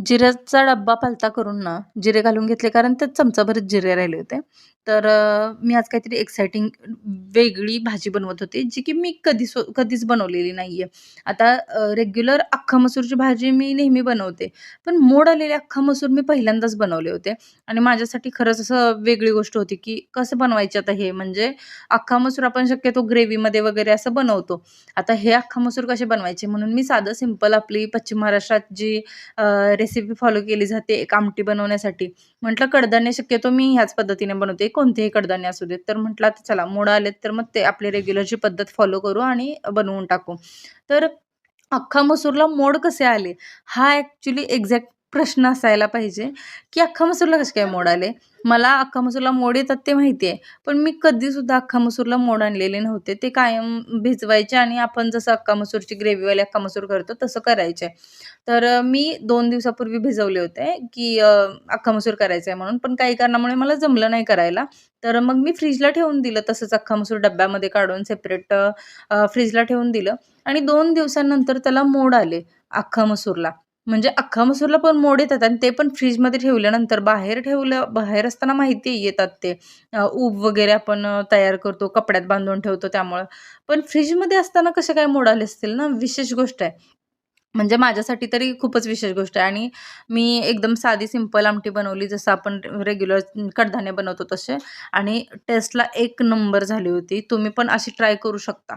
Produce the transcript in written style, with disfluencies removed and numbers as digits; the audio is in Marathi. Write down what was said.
जिऱ्याचा डब्बा पालता करून ना, जिरे घालून घेतले कारण त्यात चमचाभरच जिरे राहिले होते. तर मी आज काहीतरी एक्साइटिंग वेगळी भाजी बनवत होते, जी की मी कधीच बनवलेली नाहीये. आता रेग्युलर अख्खा मसूरची भाजी मी नेहमी बनवते. पण मोड आलेले अख्खा मसूर मी पहिल्यांदाच बनवले होते आणि माझ्यासाठी खरंच असं वेगळी गोष्ट होती, की कसं बनवायचे आता हे? म्हणजे अख्खा मसूर आपण शक्यतो ग्रेव्हीमध्ये वगैरे असं बनवतो. आता हे अख्खा मसूर कसे बनवायचे? म्हणून मी साधं सिंपल आपली पश्चिम महाराष्ट्रात जी रेसिपी फॉलो केली जाते एक आमटी बनवण्यासाठी. म्हटलं कडधान्य शक्यतो मी ह्याच पद्धतीने बनवते, कोणतेही कडधान्य असू देत. तर म्हटलं आता चला मोड आलेत, तर मग ते आपली रेग्युलरची पद्धत फॉलो करू आणि बनवून टाकू. तर अख्खा मसूरला मोड कसे आले? हा ॲक्चुअली एक्झॅक्ट प्रश्न असायला पाहिजे, की अख्खा मसूरला कसे काय मोड आले? मला अख्खा मसूरला मोड येतात ते माहिती आहे. पण मी कधीसुद्धा अख्खा मसूरला मोड आणलेले नव्हते. ते कायम भिजवायचे आणि आपण जसं अख्खा मसूरची ग्रेव्हीवाले अख्खा मसूर करतो तसं करायचे. तर मी 2 दिवसापूर्वी भिजवले होते, की अख्खा मसूर करायचा आहे म्हणून. पण काही कारणामुळे मला जमलं नाही करायला. तर मग मी फ्रिजला ठेवून दिलं तसंच अख्खा मसूर डब्यामध्ये काढून सेपरेट फ्रिजला ठेवून दिलं आणि 2 दिवसांनंतर त्याला मोड आले अख्खा मसूरला. म्हणजे अख्खा मसूरला पण मोड येतात आणि ते पण फ्रिजमध्ये ठेवल्यानंतर बाहेर असताना माहिती आहे येतात ते. ऊब वगैरे आपण तयार करतो, कपड्यात बांधून ठेवतो त्यामुळं. पण फ्रिजमध्ये असताना कसे काय मोड आले असतील ना, विशेष गोष्ट आहे. म्हणजे माझ्यासाठी तरी खूपच विशेष गोष्ट आहे आणि मी एकदम साधी सिंपल आमटी बनवली जसं आपण रेग्युलर कडधान्य बनवतो तसे आणि टेस्टला एक नंबर झाली होती. तुम्ही पण अशी ट्राय करू शकता.